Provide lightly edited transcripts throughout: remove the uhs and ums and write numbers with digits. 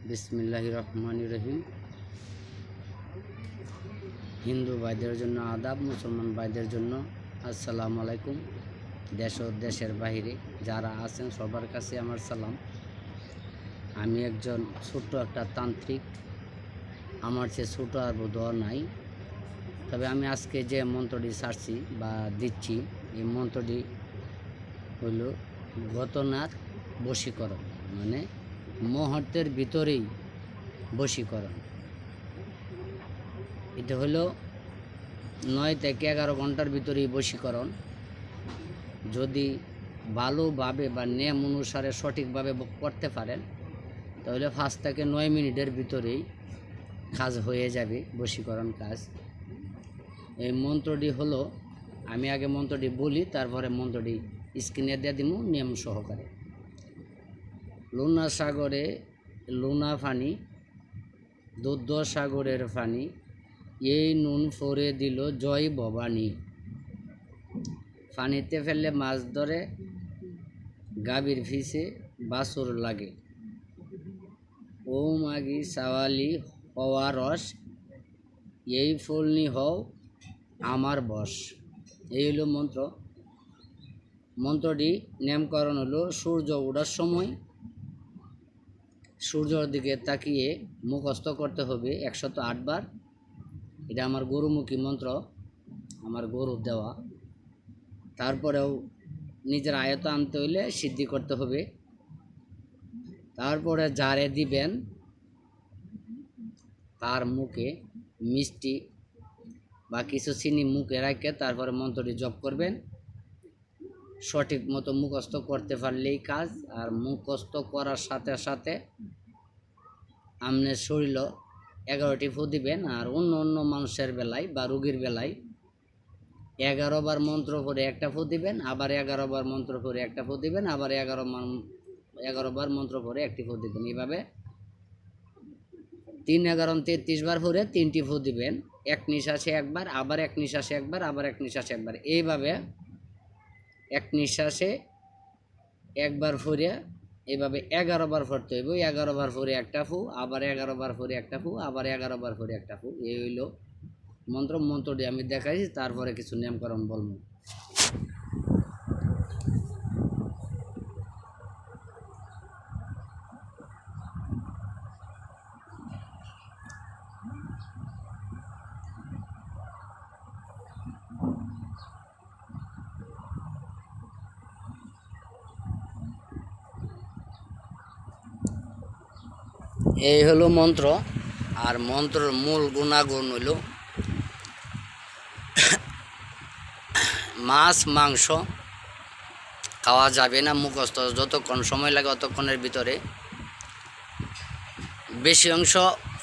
বিসমিল্লাহির রহমানির রহিম। হিন্দু ভাইদের জন্য আদাব, মুসলমান ভাইদের জন্য আসসালামু আলাইকুম। দেশ ও দেশের বাহিরে যারা আছেন সবার কাছে আমার সালাম। আমি একজন ছোট্ট একটা তান্ত্রিক, আমার চেয়ে ছোটো আর বোধহয় নাই। তবে আমি আজকে যে মন্ত্রটি ছাড়ছি বা দিচ্ছি, এই মন্ত্রটি হইল ঘটনার বশীকরণ, মানে মুহূর্তের ভিতরেই বশীকরণ। এটা হলো 9 থেকে 11 ঘন্টার ভিতরেই বশীকরণ। যদি ভালোভাবে বা নিয়ম অনুসারে সঠিকভাবে করতে পারেন তাহলে 5 থেকে 9 মিনিটের ভিতরেই কাজ হয়ে যাবে, বশীকরণ কাজ। এই মন্ত্রটি হলো, আমি আগে মন্ত্রটি বলি, তারপরে মন্ত্রটি স্ক্রিনে দিয়ে দিব নিয়ম সহকারে। লুনা সাগরে লুনা ফানি, দুধ সাগরের ফানি, এই নুন ফরে দিল জয় ভবানী। পানিতে ফেললে মাছ ধরে, গাভীর ফিসে বাছুর লাগে। ও মাগি সাওয়ালি হওয়া রস, এই ফুলনি হও আমার বশ। এই হলো মন্ত্র। মন্ত্রটি নামকরণ হলো সূর্য ওঠার সময় সূর্যর দিকে তাকিয়ে মুখস্থ করতে হবে 108 বার। এটা আমার গরুমুখী মন্ত্র, আমার গরু দেওয়া। তারপরেও নিজের আয়ত্ত আনতে হইলে সিদ্ধি করতে হবে। তারপরে যারে দিবেন তার মুখে মিষ্টি বা কিছু চিনি মুখে রাখে তারপরে মন্ত্রটি জপ করবেন। সঠিক মতো মুখস্থ করতে পারলেই কাজ। আর মুখস্থ করার সাথে সাথে আপনার শরীর 11টি ফু দিবেন। আর অন্য অন্য মানুষের বেলায় বা রোগীর বেলায় 11 বার মন্ত্র করে একটা ফু দিবেন, আবার 11 বার মন্ত্র করে একটা ফু দিবেন, আবার 11 বার মন্ত্র করে একটি ফু দিবেন। এইভাবে 3 11 33 বার করে 3টি ফু দিবেন। এক নিঃশ্বাসে একবার, আবার এক নিঃশ্বাসে একবার, আবার এক নিঃশ্বাসে একবার। এইভাবে এক নিঃশ্বাসে একবার ফুরে এইভাবে 11 বার ফুরতে হইব। 11 বার ফুরে একটা ফু, আবার 11 বার ফুরে একটা ফু, আবার 11 বার ফুরে একটা ফু। এই হইল মন্ত্র। মন্ত্রটি আমি দেখাইছি, তারপরে কিছু নিয়মকরণ বলবো। এই হলো মন্ত্র। আর মন্ত্রের মূল গুণাগুণ হইল মাছ মাংস খাওয়া যাবে না, মুখস্থ যতক্ষণ সময় লাগে ততক্ষণের ভিতরে। বেশি অংশ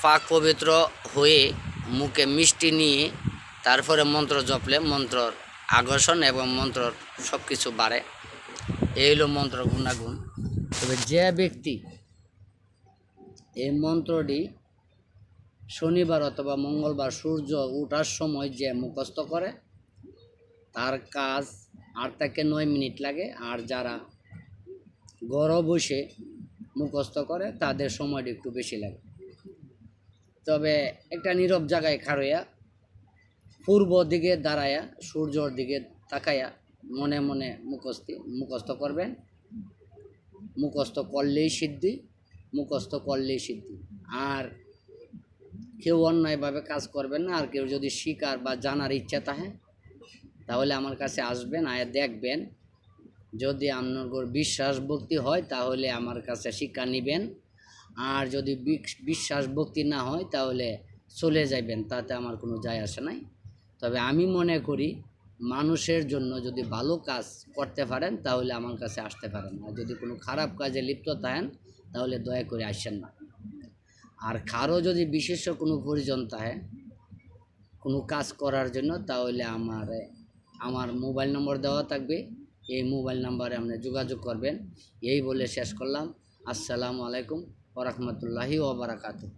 পাক পবিত্র হয়ে মুখে মিষ্টি নিয়ে তারপরে মন্ত্র জপলে মন্ত্রর আকর্ষণ এবং মন্ত্রর সব কিছু বাড়ে। এই হলো মন্ত্র গুণাগুণ। তবে যে ব্যক্তি এই মন্ত্রটি শনিবার অথবা মঙ্গলবার সূর্য ওঠার সময় যে মুখস্থ করে তার কাজ 8 থেকে 9 মিনিট লাগে। আর যারা ঘরে বসে মুখস্থ করে তাদের সময়টা একটু বেশি লাগে। তবে একটা নীরব জায়গায় খাড়াইয়া পূর্ব দিকে দাঁড়ায়া সূর্যর দিকে তাকাইয়া মনে মনে মুখস্থ করবেন। মুখস্থ করলেই সিদ্ধি, মুখস্থ করলেই সিদ্ধি। আর কেউ অন্যায়ভাবে কাজ করবেন না। আর কেউ যদি শিকার বা জানার ইচ্ছা থাকে তাহলে আমার কাছে আসবেন, আয়া দেখবেন। যদি আপনার বিশ্বাস ভক্তি হয় তাহলে আমার কাছে শিক্ষা নেবেন। আর যদি বিশ্বাস ভক্তি না হয় তাহলে চলে যাবেন, তাতে আমার কোনো যায় আসে নাই। তবে আমি মনে করি মানুষের জন্য যদি ভালো কাজ করতে পারেন তাহলে আমার কাছে আসতে পারেন। আর যদি কোনো খারাপ কাজে লিপ্ত থাকেন তাহলে দয়া করে আসেন না। আর কারো যদি বিশেষ কোনো প্রয়োজন থাকে কোনো কাজ করার জন্য তাহলে আমার মোবাইল নম্বর দেওয়া থাকবে। এই মোবাইল নাম্বারে আপনি যোগাযোগ করবেন। এই বলে শেষ করলাম। আসসালামু আলাইকুম ওয়া রাহমাতুল্লাহি ওয়া বারাকাতুহু।